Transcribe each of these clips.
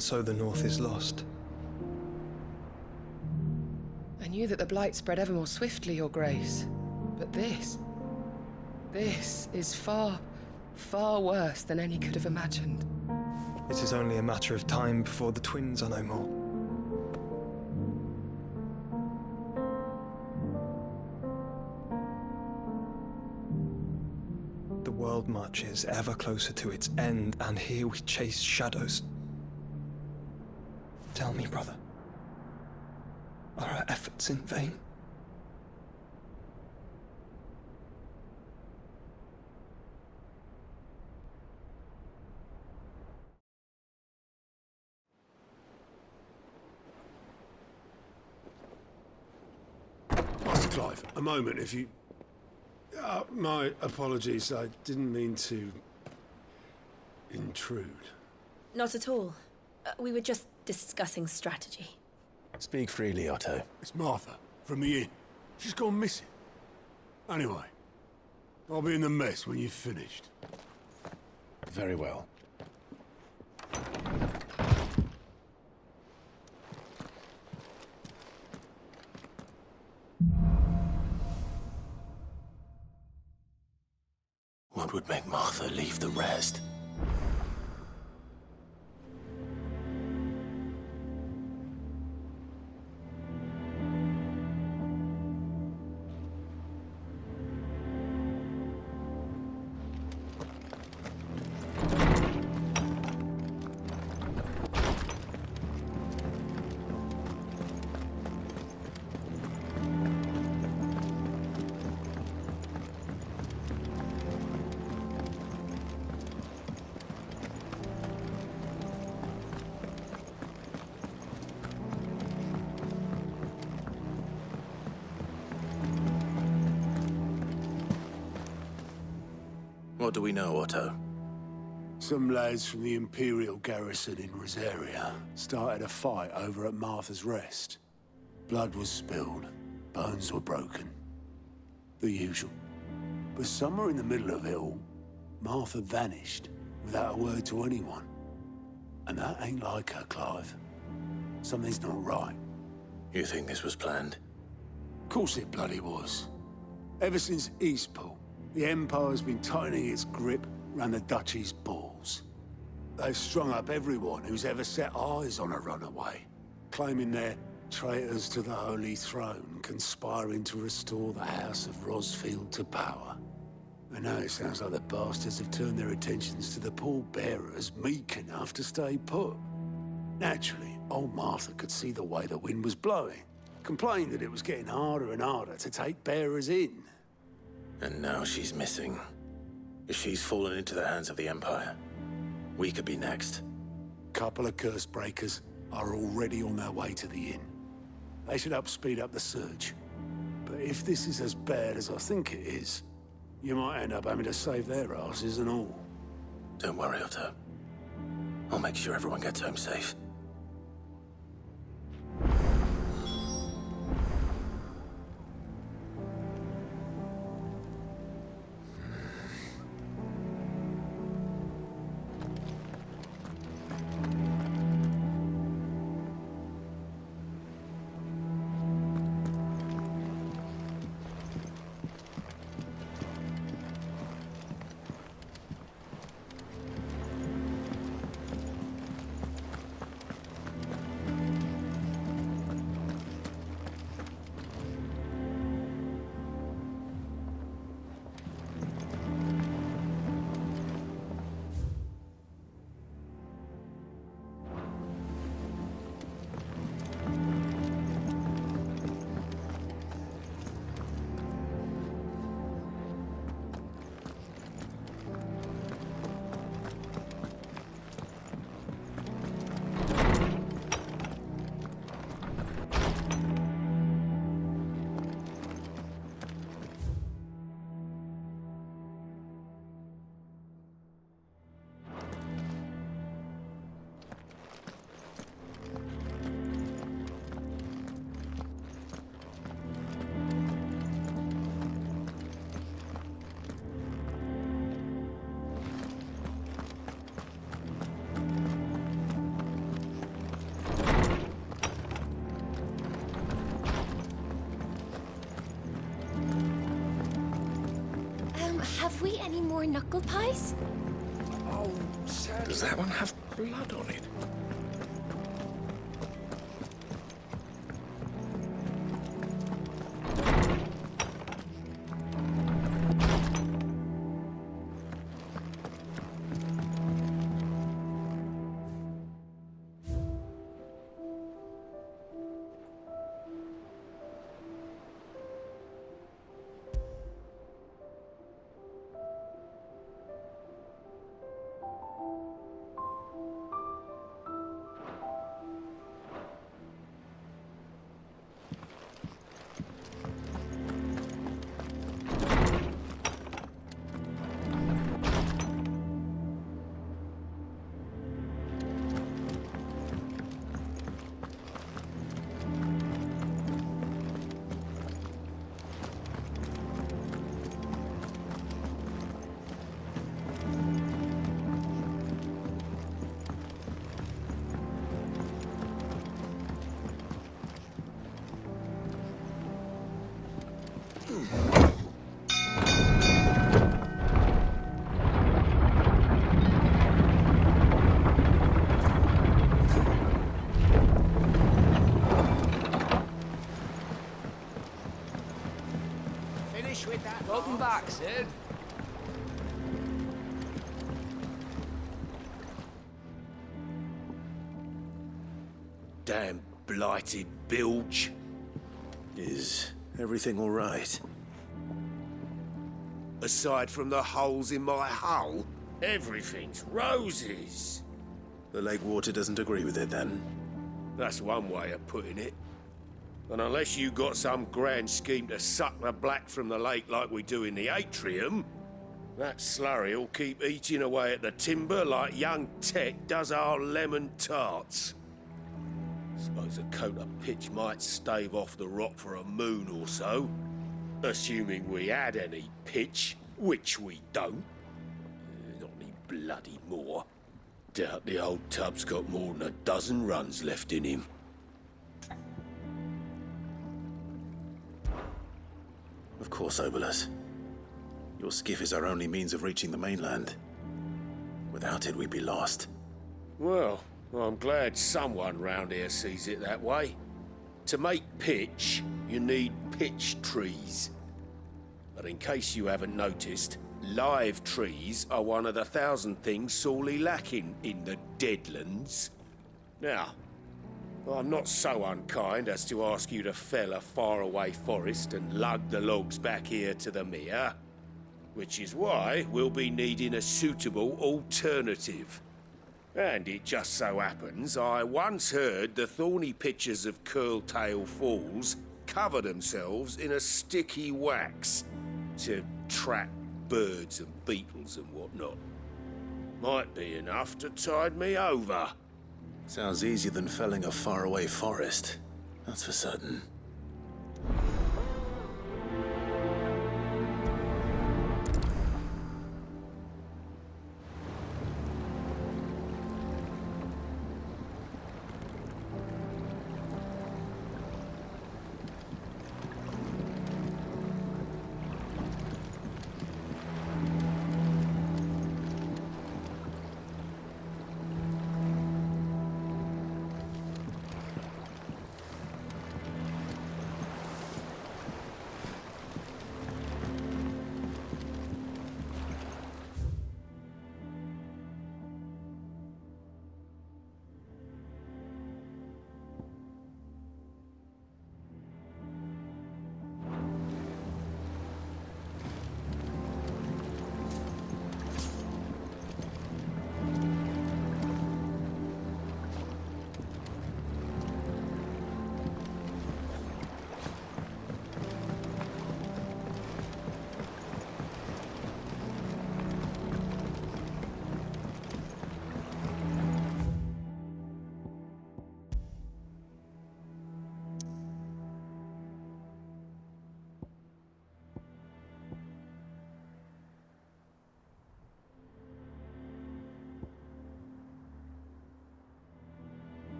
And so the North is lost. I knew that the Blight spread ever more swiftly, Your Grace. But this is far, far worse than any could have imagined. It is only a matter of time before the twins are no more. The world marches ever closer to its end, and here we chase shadows. Tell me, brother, are our efforts in vain? Master Clive, a moment, if you... my apologies, I didn't mean to... intrude. Not at all. We were just discussing strategy. Speak freely, Otto. It's Martha, from the inn. She's gone missing. Anyway, I'll be in the mess when you've finished. Very well. What would make Martha leave the rest? What do we know, Otto? Some lads from the Imperial garrison in Rosaria started a fight over at Martha's Rest. Blood was spilled, bones were broken. The usual. But somewhere in the middle of it all, Martha vanished without a word to anyone. And that ain't like her, Clive. Something's not right. You think this was planned? Of course it bloody was. Ever since Eastpool, the Empire's been tightening its grip around the Duchy's balls. They've strung up everyone who's ever set eyes on a runaway, claiming they're traitors to the Holy Throne, conspiring to restore the House of Rosfield to power. And now it sounds like the bastards have turned their attentions to the pallbearers meek enough to stay put. Naturally, old Martha could see the way the wind was blowing, complained that it was getting harder and harder to take bearers in. And now she's missing. If she's fallen into the hands of the Empire, we could be next. Couple of curse breakers are already on their way to the inn. They should help speed up the search. But if this is as bad as I think it is, you might end up having to save their asses and all. Don't worry, Otto. I'll make sure everyone gets home safe. Have we any more knuckle pies? Oh, does that one have blood on it? Welcome back, Sid. Damn blighted bilge. Is everything all right? Aside from the holes in my hull, everything's roses. The lake water doesn't agree with it, then? That's one way of putting it. And unless you got some grand scheme to suck the black from the lake like we do in the atrium, that slurry'll keep eating away at the timber like young Tech does our lemon tarts. Suppose a coat of pitch might stave off the rot for a moon or so, assuming we had any pitch, which we don't. Not any bloody more. Doubt the old tub's got more than a dozen runs left in him. Of course, Obolus. Your skiff is our only means of reaching the mainland. Without it, we'd be lost. Well, I'm glad someone round here sees it that way. To make pitch, you need pitch trees. But in case you haven't noticed, live trees are one of the 1,000 things sorely lacking in the Deadlands. Now, I'm not so unkind as to ask you to fell a faraway forest and lug the logs back here to the mere, which is why we'll be needing a suitable alternative. And it just so happens I once heard the thorny pitchers of Curltail Falls cover themselves in a sticky wax to trap birds and beetles and whatnot. Might be enough to tide me over. Sounds easier than felling a faraway forest. That's for certain.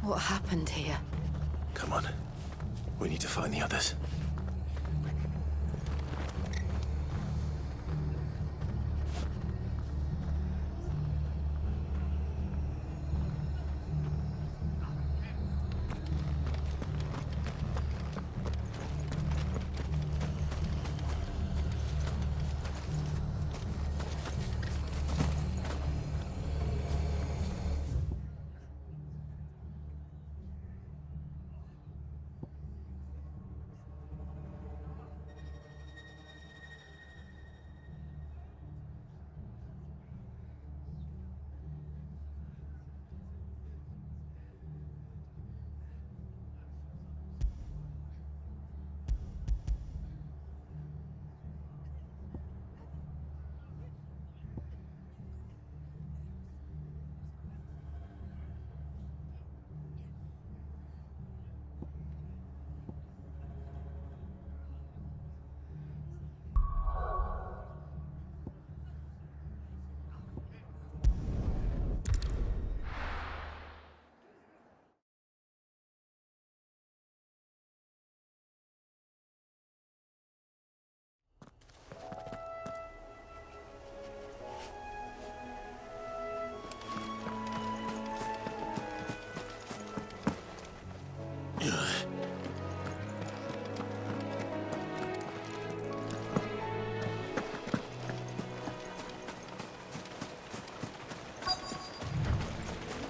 What happened here? Come on. We need to find the others.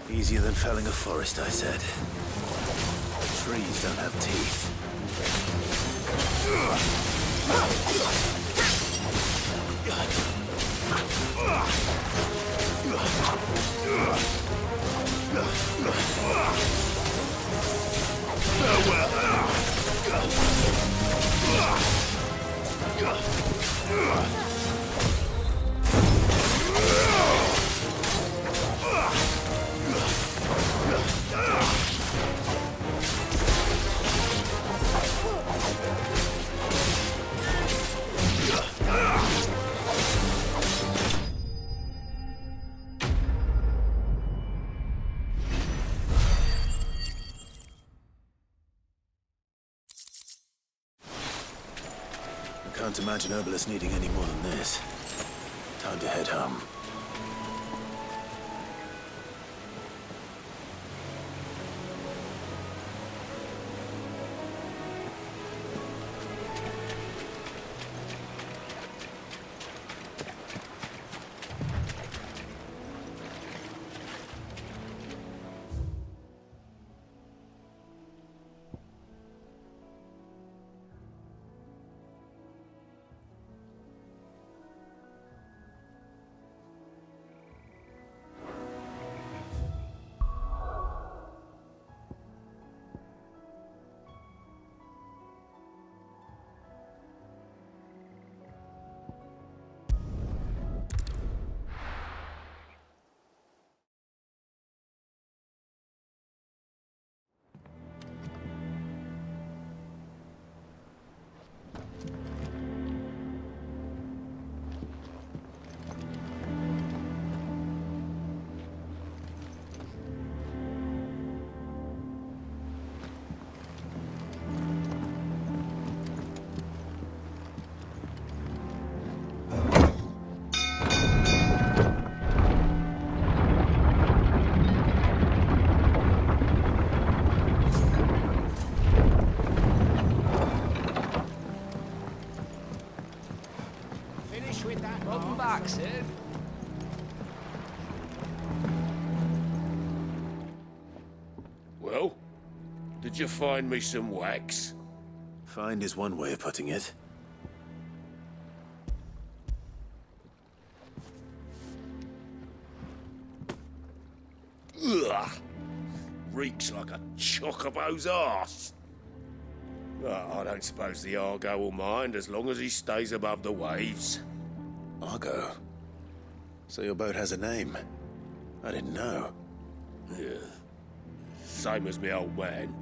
Easier than felling a forest, I said. Trees don't have teeth. Can't imagine Obelisk needing any more than this. Time to head home. Welcome back, Sid. Well, did you find me some wax? Find is one way of putting it. Ugh! Reeks like a chocobo's arse. Well, I don't suppose the Argo will mind as long as he stays above the waves. Argo? So your boat has a name? I didn't know. Yeah. Same as my old man.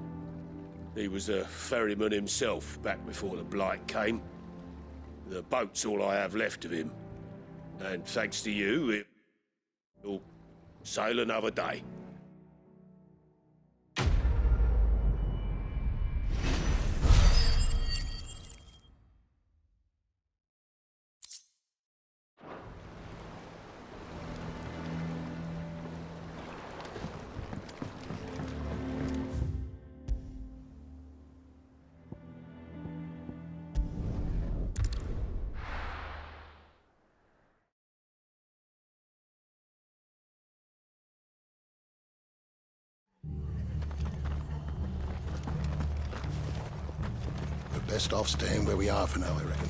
He was a ferryman himself back before the Blight came. The boat's all I have left of him. And thanks to you, it'll sail another day. best off staying where we are for now, I reckon.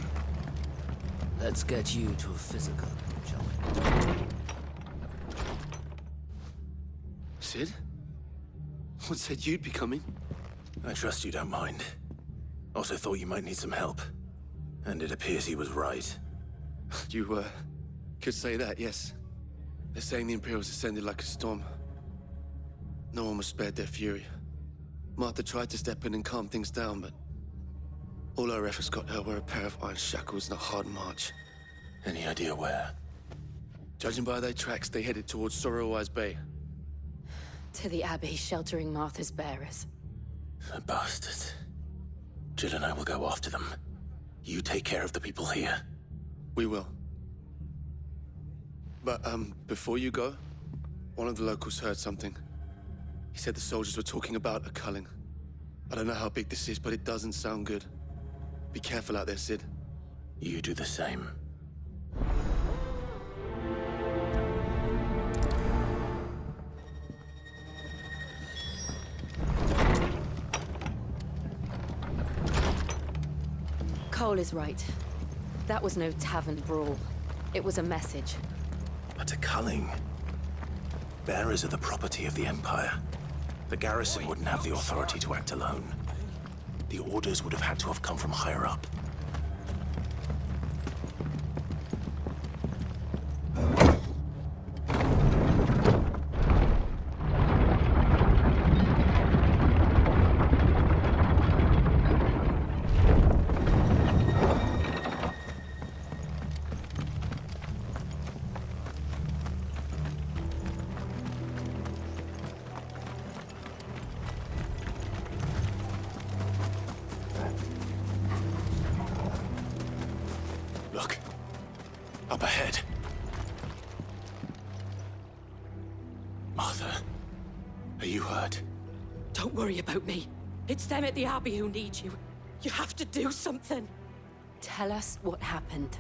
Let's get you to a physical, shall we? Sid? What said you'd be coming? I trust you don't mind. Also thought you might need some help. And it appears he was right. You, could say that, yes. They're saying the Imperials ascended like a storm. No one was spared their fury. Martha tried to step in and calm things down, but all our efforts got her were a pair of iron shackles and a hard march. Any idea where? Judging by their tracks, they headed towards Sorrowwise Bay. To the Abbey, sheltering Martha's bearers. The bastards. Jill and I will go after them. You take care of the people here. We will. But, before you go, one of the locals heard something. He said the soldiers were talking about a culling. I don't know how big this is, but it doesn't sound good. Be careful out there, Sid. You do the same. Cole is right. That was no tavern brawl. It was a message. But a culling. Bearers are the property of the Empire. The garrison wouldn't have the authority to act alone. The orders would have had to have come from higher up. Look. Up ahead. Martha, are you hurt? Don't worry about me. It's them at the Abbey who need you. You have to do something. Tell us what happened.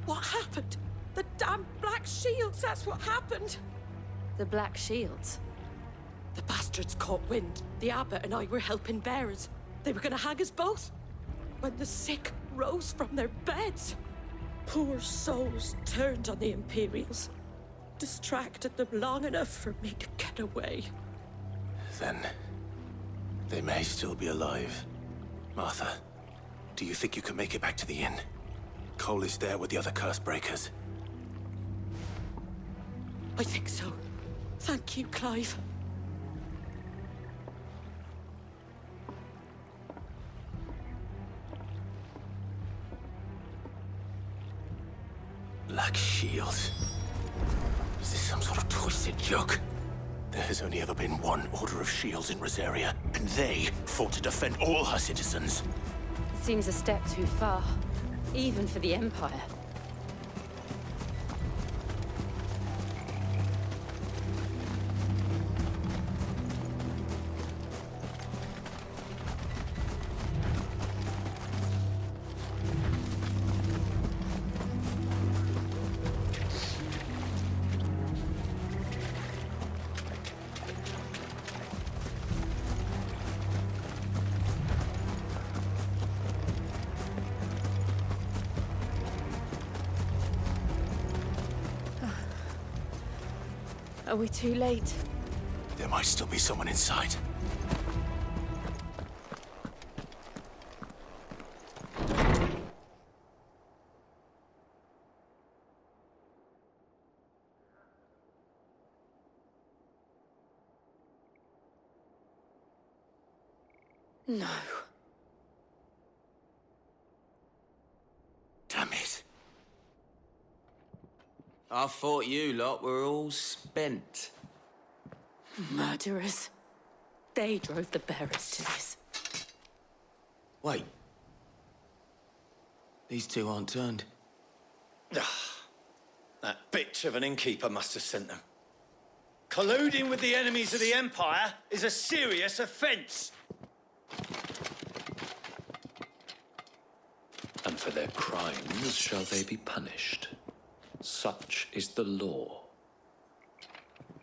What happened? The damn Black Shields, that's what happened. The Black Shields? The bastards caught wind. The Abbot and I were helping bearers. They were gonna hang us both. When the sick rose from their beds, poor souls turned on the Imperials. Distracted them long enough for me to get away. Then, they may still be alive. Martha, do you think you can make it back to the inn? Cole is there with the other curse breakers. I think so. Thank you, Clive. Black Shields. Is this some sort of twisted joke? There has only ever been one Order of Shields in Rosaria, and they fought to defend all her citizens. Seems a step too far, even for the Empire. Are we too late? There might still be someone inside. No. Damn it. I thought you lot were all spent. Murderers. They drove the bearers to this. Wait. These two aren't turned. That bitch of an innkeeper must have sent them. Colluding with the enemies of the Empire is a serious offence. And for their crimes shall they be punished. Such is the law.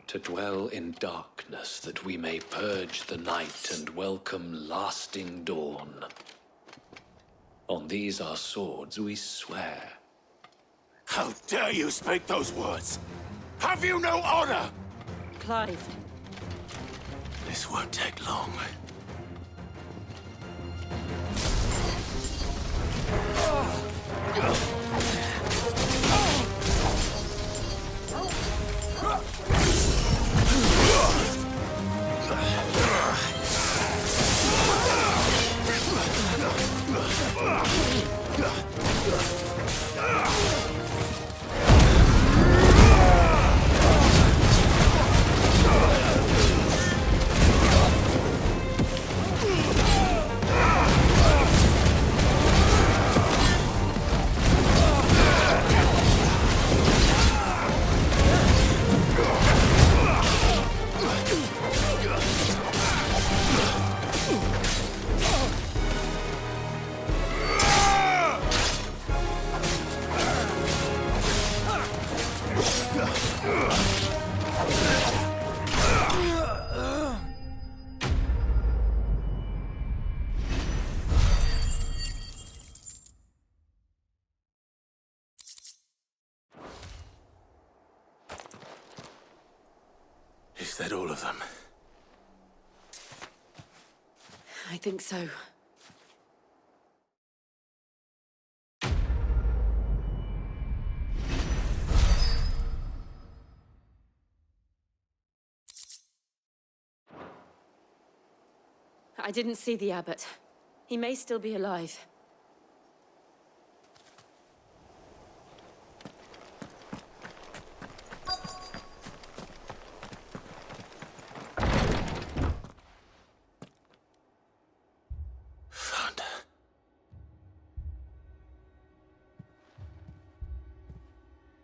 To dwell in darkness that we may purge the night and welcome lasting dawn. On these our swords we swear. How dare you speak those words? Have you no honor? Clive. This won't take long. Is that all of them? I think so. I didn't see the abbot. He may still be alive. Found her.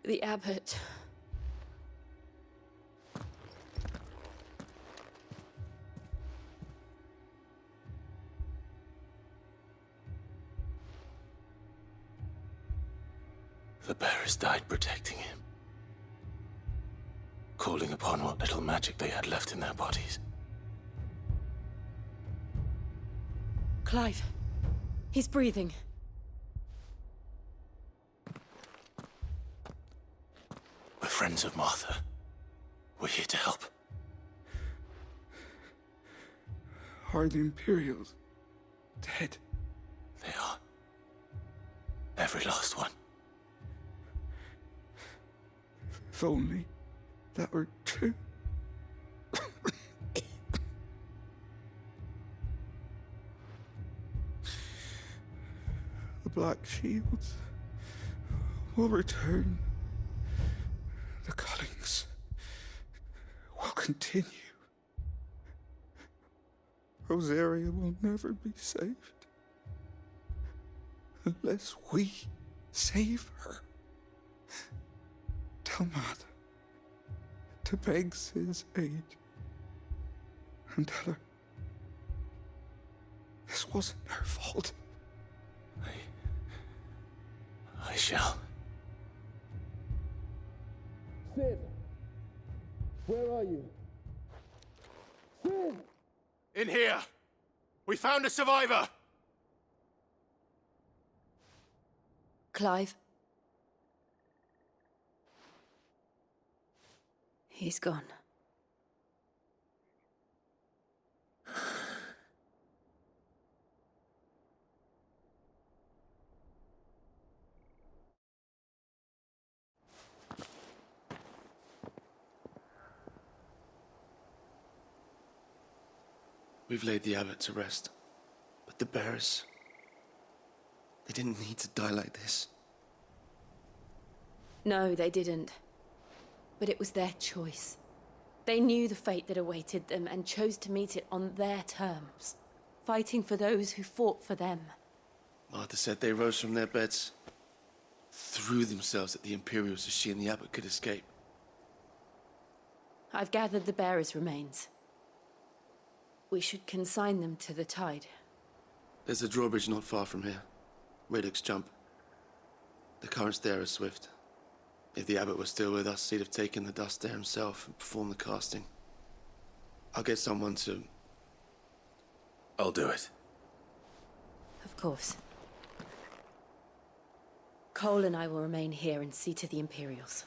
The abbot. The bearers died protecting him. Calling upon what little magic they had left in their bodies. Clive. He's breathing. We're friends of Martha. We're here to help. Are the Imperials dead? They are. Every last one. If only that were true. The Black Shields will return. The cullings will continue. Rosaria will never be saved unless we save her. Tell Matt to beg Sid's aid and tell her this wasn't her fault. I shall. Sid! Where are you? Sid! In here! We found a survivor! Clive. He's gone. We've laid the abbot to rest. But the bearers... they didn't need to die like this. No, they didn't. But it was their choice. They knew the fate that awaited them and chose to meet it on their terms, fighting for those who fought for them. Martha said they rose from their beds, threw themselves at the Imperials so she and the abbot could escape. I've gathered the bearers' remains. We should consign them to the tide. There's a drawbridge not far from here. Radix jump. The currents there are swift. If the abbot was still with us, he'd have taken the dust there himself and performed the casting. I'll get someone to... I'll do it. Of course. Cole and I will remain here and see to the Imperials.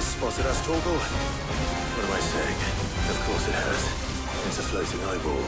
spotted us, Torgal? What am I saying? Of course it has. It's a floating eyeball.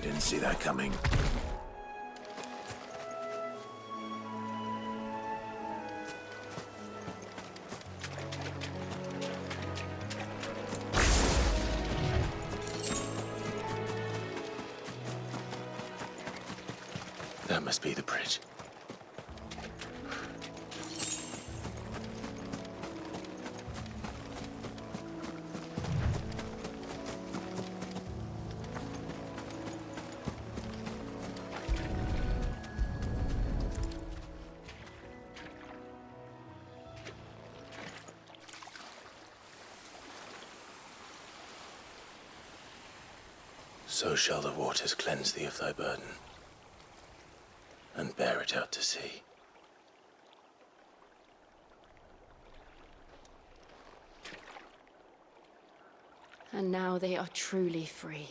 Didn't see that coming. That must be the bridge. So shall the waters cleanse thee of thy burden, and bear it out to sea. And now they are truly free.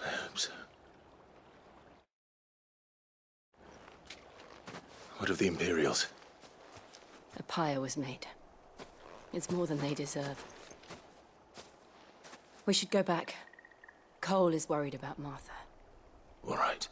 I hope so. What of the Imperials? A pyre was made. It's more than they deserve. We should go back. Cole is worried about Martha. All right.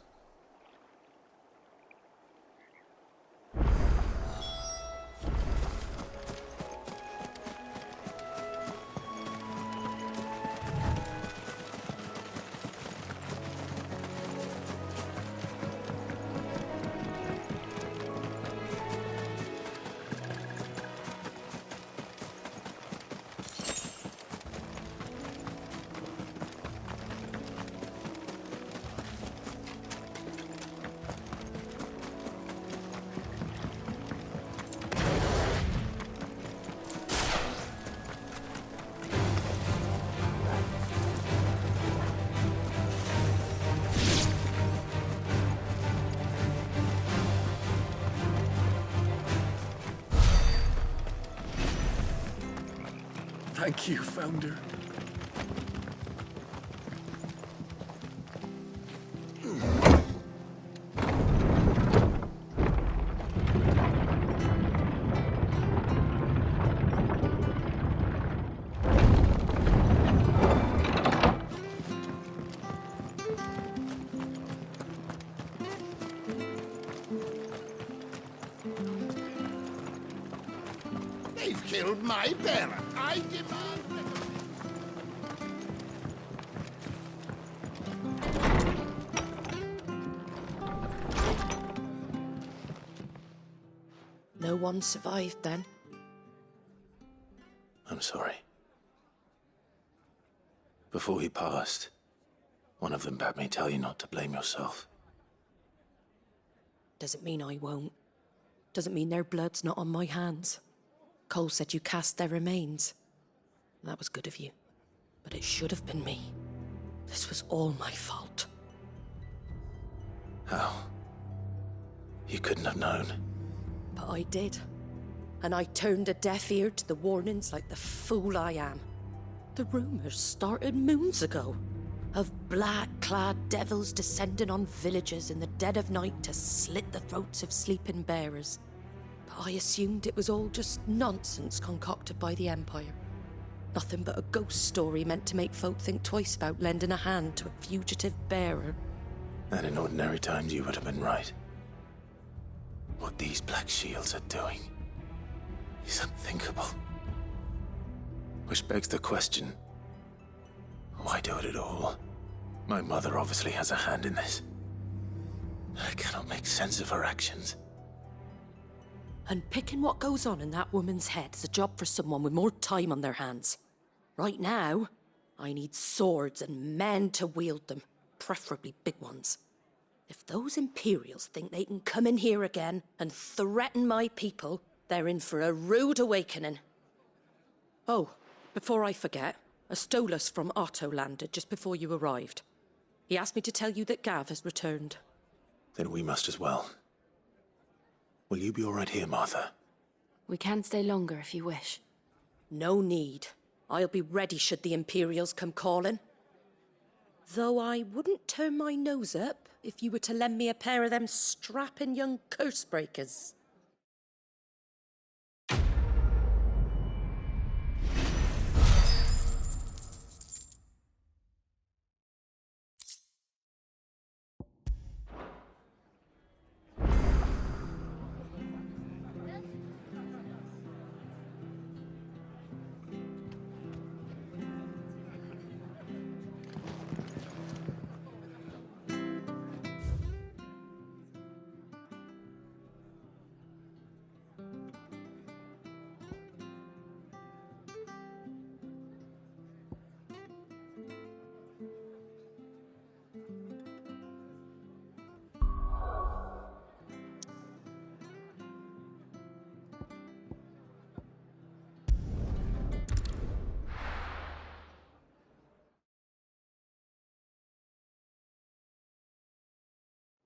Thank you, Founder. They've killed my bearer. I demand... No one survived then? I'm sorry. Before he passed, one of them bade me tell you not to blame yourself. Doesn't mean I won't. Doesn't mean their blood's not on my hands. Cole said you cast their remains. That was good of you. But it should have been me. This was all my fault. How? You couldn't have known. But I did. And I turned a deaf ear to the warnings like the fool I am. The rumors started moons ago. Of black-clad devils descending on villages in the dead of night to slit the throats of sleeping bearers. But I assumed it was all just nonsense concocted by the Empire. Nothing but a ghost story meant to make folk think twice about lending a hand to a fugitive bearer. And in ordinary times you would have been right. What these Black Shields are doing is unthinkable. Which begs the question, why do it at all? My mother obviously has a hand in this. I cannot make sense of her actions. And picking what goes on in that woman's head is a job for someone with more time on their hands. Right now, I need swords and men to wield them, preferably big ones. If those Imperials think they can come in here again and threaten my people, they're in for a rude awakening. Oh, before I forget, a Stolas from Otto landed just before you arrived. He asked me to tell you that Gav has returned. Then we must as well. Will you be all right here, Martha? We can stay longer if you wish. No need. I'll be ready should the Imperials come calling. Though I wouldn't turn my nose up if you were to lend me a pair of them strapping young curse-breakers.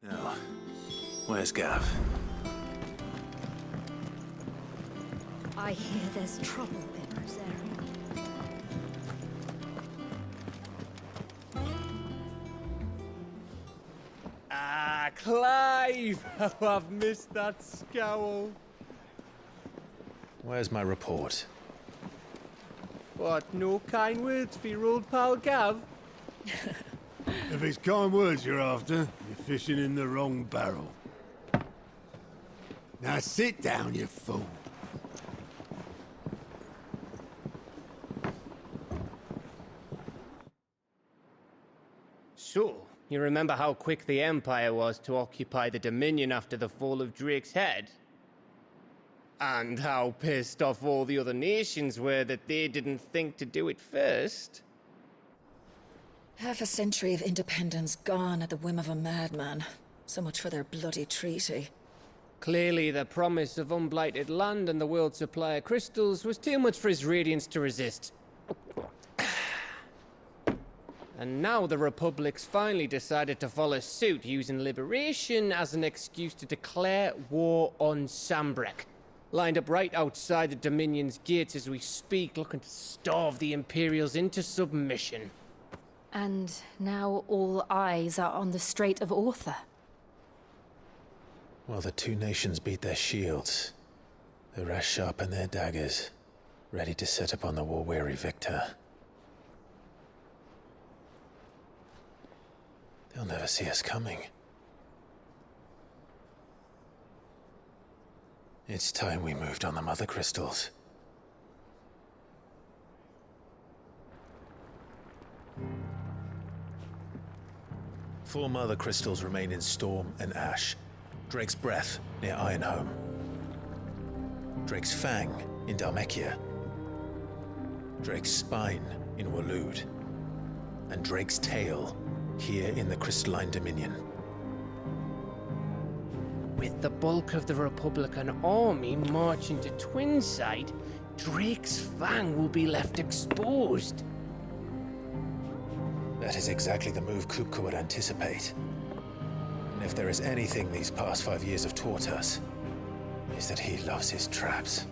Now, where's Gav? I hear there's trouble in Rosario. Ah, Clive! Oh, I've missed that scowl. Where's my report? What, no kind words for your old pal Gav? If it's kind words you're after, you're fishing in the wrong barrel. Now sit down, you fool. So, you remember how quick the Empire was to occupy the Dominion after the fall of Drake's head? And how pissed off all the other nations were that they didn't think to do it first? Half a century of independence gone at the whim of a madman. So much for their bloody treaty. Clearly, the promise of unblighted land and the world's supply of crystals was too much for his radiance to resist. And now the Republic's finally decided to follow suit, using liberation as an excuse to declare war on Sambrek. Lined up right outside the Dominion's gates as we speak, looking to starve the Imperials into submission. And now all eyes are on the Strait of Author. Well, the two nations beat their shields. The rest sharpen their daggers, ready to set upon the war-weary victor. They'll never see us coming. It's time we moved on the Mother Crystals. Four Mother Crystals remain in Storm and Ash. Drake's Breath, near Ironhome. Drake's Fang, in Dhalmekia. Drake's Spine, in Waloed. And Drake's Tail, here in the Crystalline Dominion. With the bulk of the Republican army marching to Twinside, Drake's Fang will be left exposed. That is exactly the move Kupka would anticipate. And if there is anything these past 5 years have taught us, is that he loves his traps.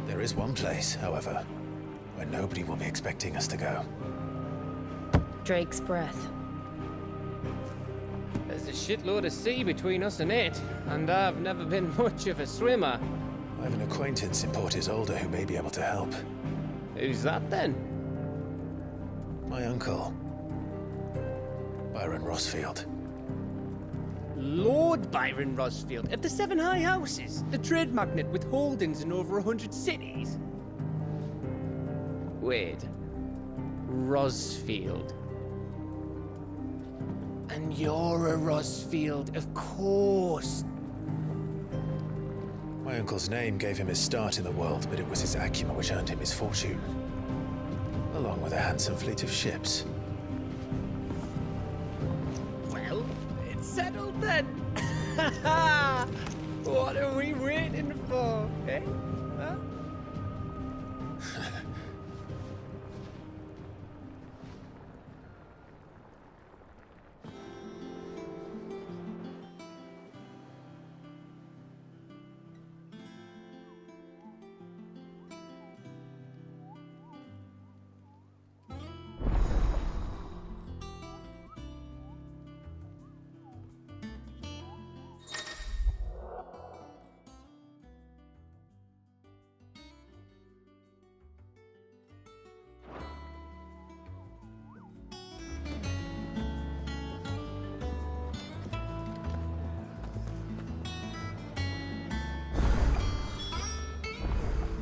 There is one place, however, where nobody will be expecting us to go. Drake's Breath. There's a shitload of sea between us and it, and I've never been much of a swimmer. I have an acquaintance in Port Isolde who may be able to help. Who's that then? My uncle, Byron Rosfield. Lord Byron Rosfield of the Seven High Houses, the trade magnate with holdings in over 100 cities. Wait, Rosfield. And you're a Rosfield, of course. My uncle's name gave him his start in the world, but it was his acumen which earned him his fortune. Along with a handsome fleet of ships. Well, it's settled then. What are we waiting for, eh? Huh?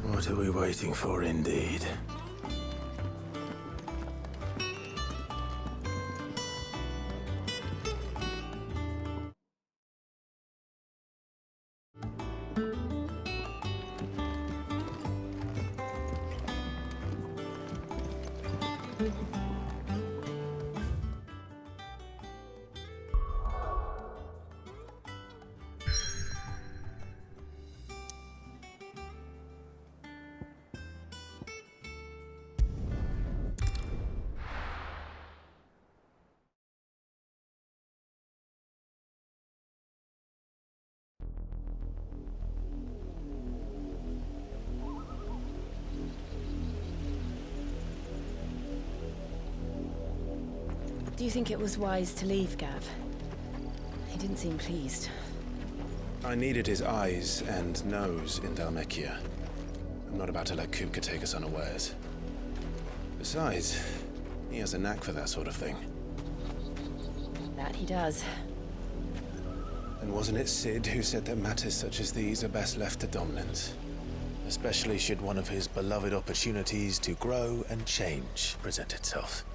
What are we waiting for, indeed? Do you think it was wise to leave, Gav? He didn't seem pleased. I needed his eyes and nose in Dhalmekia. I'm not about to let Kupka take us unawares. Besides, he has a knack for that sort of thing. That he does. And wasn't it Sid who said that matters such as these are best left to dominance? Especially should one of his beloved opportunities to grow and change present itself.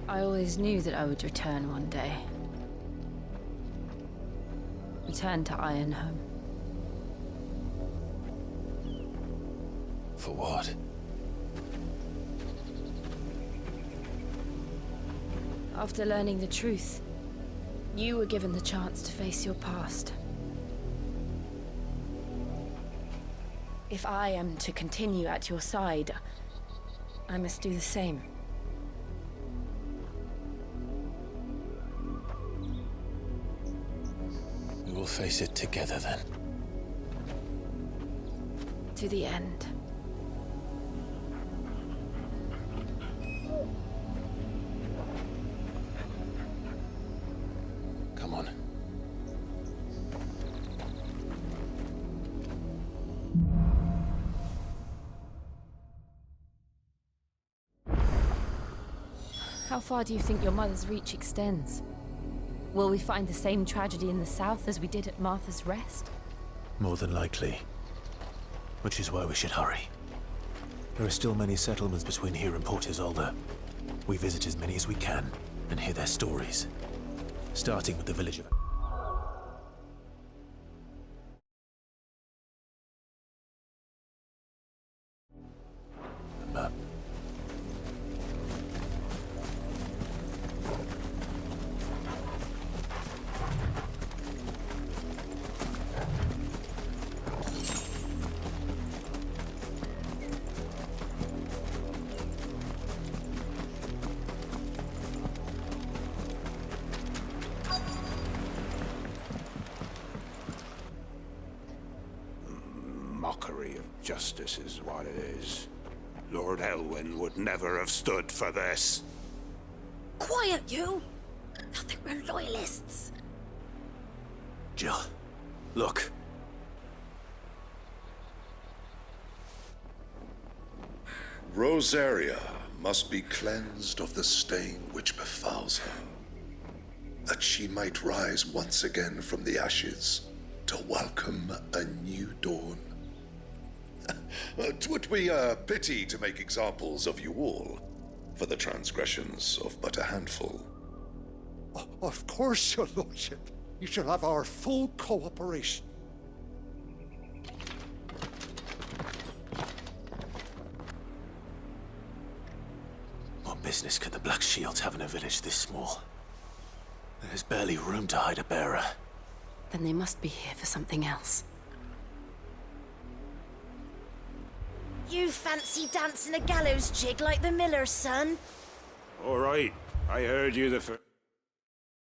I always knew that I would return one day. Return to Ironhome. For what? After learning the truth, you were given the chance to face your past. If I am to continue at your side, I must do the same. We will face it together then. To the end. Come on. How far do you think your mother's reach extends? Will we find the same tragedy in the south as we did at Martha's Rest? More than likely. Which is why we should hurry. There are still many settlements between here and Port Isolde. We visit as many as we can and hear their stories. Starting with the village of... Mockery of justice is what it is. Lord Elwyn would never have stood for this. Quiet, you! Thought they were loyalists. Jill, look. Rosaria must be cleansed of the stain which befouls her, that she might rise once again from the ashes to welcome a new dawn. 'Twould be a pity to make examples of you all, for the transgressions of but a handful. Of course, your lordship. You shall have our full cooperation. What business could the Black Shields have in a village this small? There's barely room to hide a bearer. Then they must be here for something else. You fancy dancing a gallows jig like the miller's son? All right, I heard you the